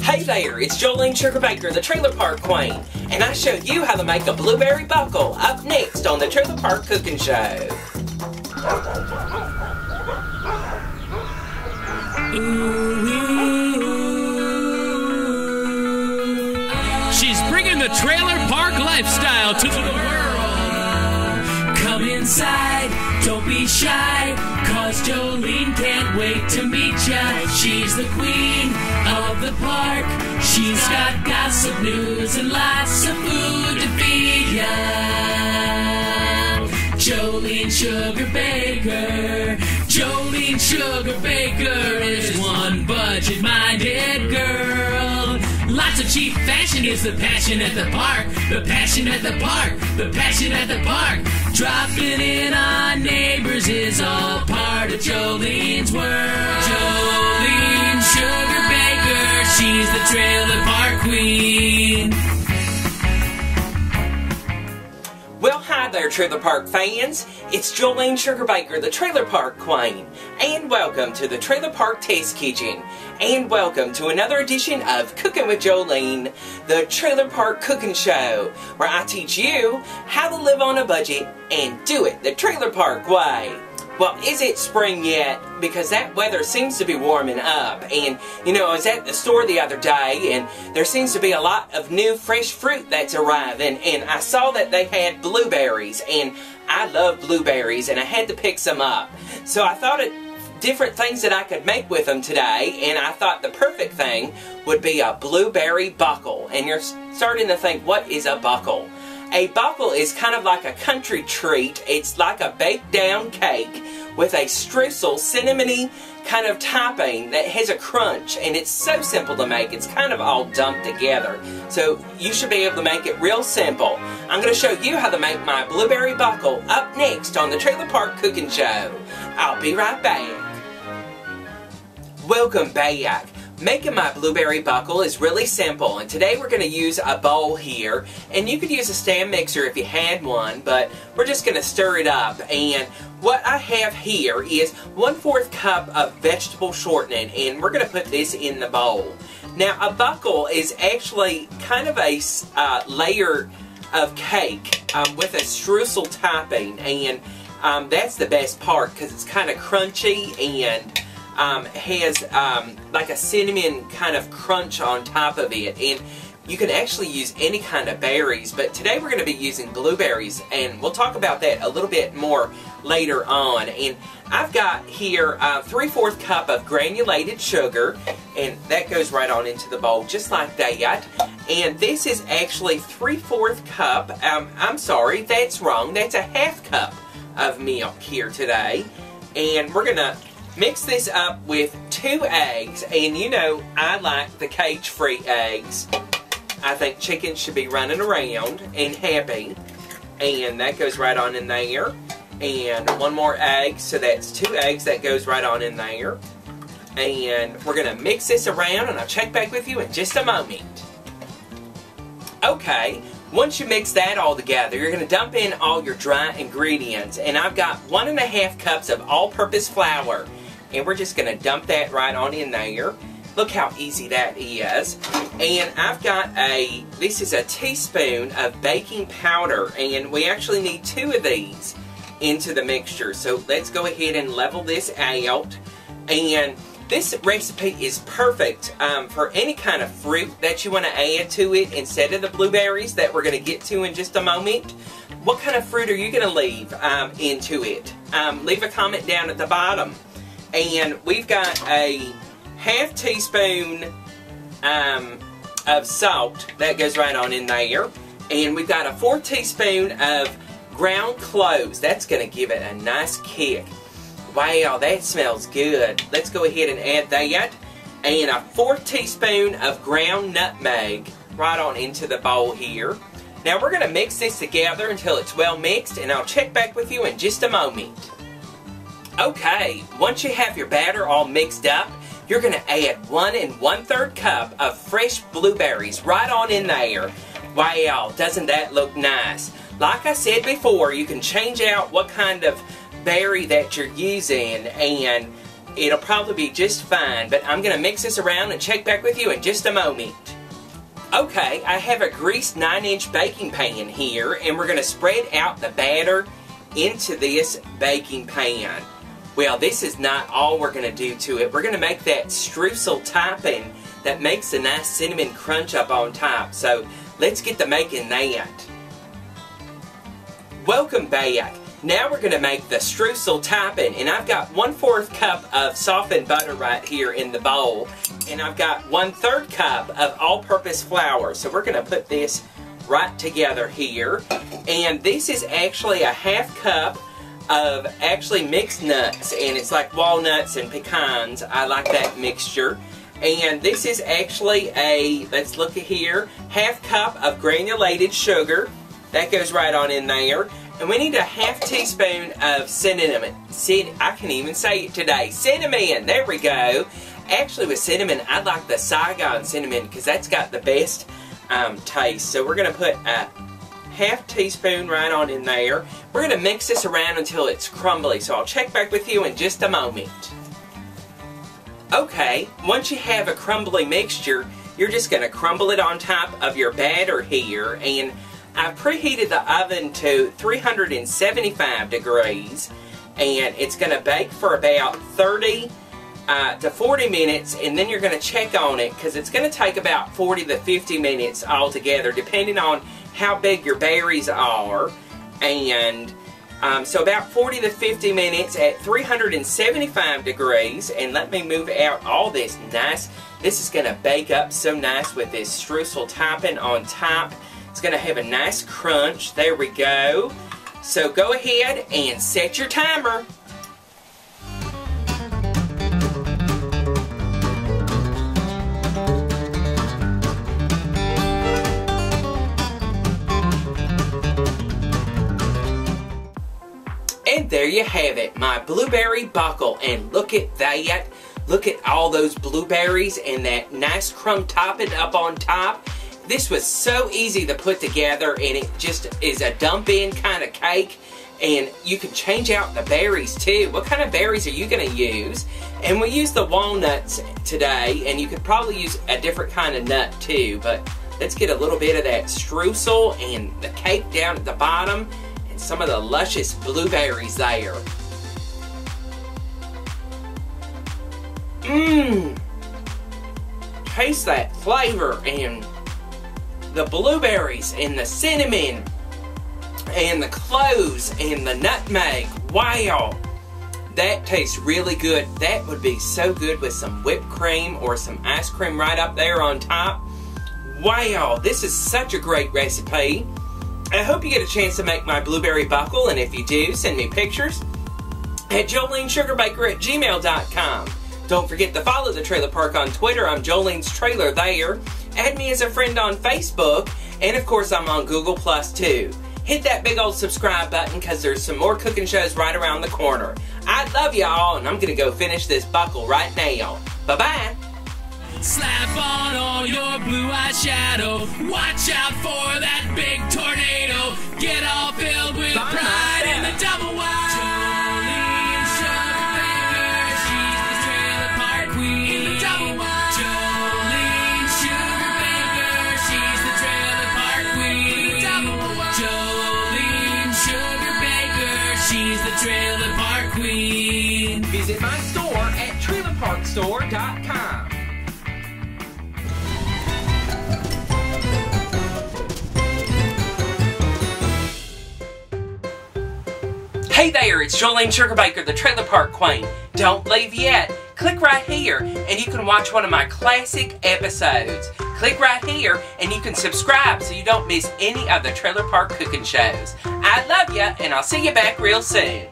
Hey there, it's Jolene Sugarbaker, the Trailer Park Queen, and I show you how to make a blueberry buckle up next on the Trailer Park Cooking Show. She's bringing the trailer park lifestyle to the world. Come inside, don't be shy, cause Jolene can't wait to meet ya. She's the queen of the park. She's got gossip, news, and lots of food to feed ya. Jolene Sugarbaker. Jolene Sugarbaker is one budget-minded girl. Lots of cheap fashion is the passion at the park. The passion at the park. The passion at the park. Dropping in on neighbors is all part of Jolene's world. Jolene Sugarbaker, she's the trailer park queen. Well, hi there, Trailer Park fans. It's Jolene Sugarbaker, the Trailer Park Queen, and welcome to the Trailer Park Test Kitchen, and welcome to another edition of Cooking with Jolene, the Trailer Park Cooking Show, where I teach you how to live on a budget and do it the Trailer Park way. Well, is it spring yet? Because that weather seems to be warming up. And, you know, I was at the store the other day, and there seems to be a lot of new fresh fruit that's arriving. And I saw that they had blueberries, and I love blueberries, and I had to pick some up. So I thought of different things that I could make with them today, and I thought the perfect thing would be a blueberry buckle. And you're starting to think, what is a buckle? A buckle is kind of like a country treat. It's like a baked down cake with a streusel, cinnamony kind of topping that has a crunch, and it's so simple to make. It's kind of all dumped together. So you should be able to make it real simple. I'm going to show you how to make my blueberry buckle up next on the Trailer Park Cooking Show. I'll be right back. Welcome back. Making my blueberry buckle is really simple, and today we're going to use a bowl here, and you could use a stand mixer if you had one, but we're just going to stir it up. And what I have here is 1/4 cup of vegetable shortening, and we're going to put this in the bowl. Now, a buckle is actually kind of a layer of cake with a streusel topping, and that's the best part because it's kind of crunchy and has like a cinnamon kind of crunch on top of it. And you can actually use any kind of berries, but today we're going to be using blueberries, and we'll talk about that a little bit more later on. And I've got here 3/4 cup of granulated sugar, and that goes right on into the bowl just like that. And this is actually 3/4 cup, I'm sorry, that's wrong, that's a 1/2 cup of milk here today. And we're going to mix this up with 2 eggs, and you know I like the cage-free eggs. I think chickens should be running around and happy, and that goes right on in there. And 1 more egg, so that's 2 eggs that goes right on in there. And we're going to mix this around, and I'll check back with you in just a moment. Okay. Once you mix that all together, you're going to dump in all your dry ingredients, and I've got 1½ cups of all-purpose flour, and we're just going to dump that right on in there. Look how easy that is. And I've got this is a teaspoon of baking powder, and we actually need 2 of these into the mixture. So let's go ahead and level this out. And this recipe is perfect for any kind of fruit that you want to add to it instead of the blueberries that we're going to get to in just a moment. What kind of fruit are you going to leave into it? Leave a comment down at the bottom. And we've got a 1/2 teaspoon of salt that goes right on in there. And we've got a 4 teaspoon of ground cloves. That's going to give it a nice kick. Wow, that smells good. Let's go ahead and add that. And a 4 teaspoon of ground nutmeg right on into the bowl here. Now we're going to mix this together until it's well mixed, and I'll check back with you in just a moment. Okay, once you have your batter all mixed up, you're going to add 1 1/3 cup of fresh blueberries right on in there. Wow, doesn't that look nice? Like I said before, you can change out what kind of berry that you're using, and it'll probably be just fine, but I'm going to mix this around and check back with you in just a moment. Okay, I have a greased 9-inch baking pan here, and we're going to spread out the batter into this baking pan. Well, this is not all we're going to do to it. We're going to make that streusel topping that makes a nice cinnamon crunch up on top. So, let's get to making that. Welcome back. Now we're going to make the streusel topping, and I've got 1/4 cup of softened butter right here in the bowl, and I've got 1/3 cup of all-purpose flour. So we're going to put this right together here, and this is actually a 1/2 cup of actually mixed nuts, and it's like walnuts and pecans. I like that mixture. And this is actually a, let's look at here, 1/2 cup of granulated sugar. That goes right on in there. And we need a 1/2 teaspoon of cinnamon. I can even say it today. Cinnamon! There we go. Actually, with cinnamon, I like the Saigon cinnamon because that's got the best taste. So we're going to put a 1/2 teaspoon right on in there. We're going to mix this around until it's crumbly. So I'll check back with you in just a moment. Okay, once you have a crumbly mixture, you're just going to crumble it on top of your batter here. And I've preheated the oven to 375 degrees, and it's going to bake for about 30 to 40 minutes, and then you're going to check on it because it's going to take about 40 to 50 minutes altogether, depending on how big your berries are. And so about 40 to 50 minutes at 375 degrees, and let me move out all this nice. This is going to bake up so nice with this streusel topping on top. It's going to have a nice crunch. There we go. So go ahead and set your timer. And there you have it, my blueberry buckle. And look at that. Look at all those blueberries and that nice crumb topping up on top. This was so easy to put together, and it just is a dump-in kind of cake. And you can change out the berries too. What kind of berries are you going to use? And we used the walnuts today, and you could probably use a different kind of nut too. But let's get a little bit of that streusel and the cake down at the bottom, and some of the luscious blueberries there. Mmm! Taste that flavor, and the blueberries and the cinnamon and the cloves and the nutmeg. Wow, that tastes really good. That would be so good with some whipped cream or some ice cream right up there on top. Wow, this is such a great recipe. I hope you get a chance to make my blueberry buckle, and if you do, send me pictures at JoleneSugarbaker@gmail.com. Don't forget to follow the Trailer Park on Twitter. I'm Jolene's Trailer there. Add me as a friend on Facebook, and of course I'm on Google Plus too. Hit that big old subscribe button because there's some more cooking shows right around the corner. I love y'all, and I'm going to go finish this buckle right now. Bye-bye. Slap on all your blue eyeshadow. Watch out for that big tornado. Get all filled with pride in the double wide. Jolene Sugarbaker, she's the trailer park queen. In the double wide. Jolene Sugarbaker, she's the trailer park queen. In the double wide. Jolene Sugarbaker, she's the trailer park queen. Visit my store at trailerparkstore.com. Hey there, it's Jolene Sugarbaker, the Trailer Park Queen. Don't leave yet. Click right here and you can watch one of my classic episodes. Click right here and you can subscribe so you don't miss any of the Trailer Park cooking shows. I love ya, and I'll see you back real soon.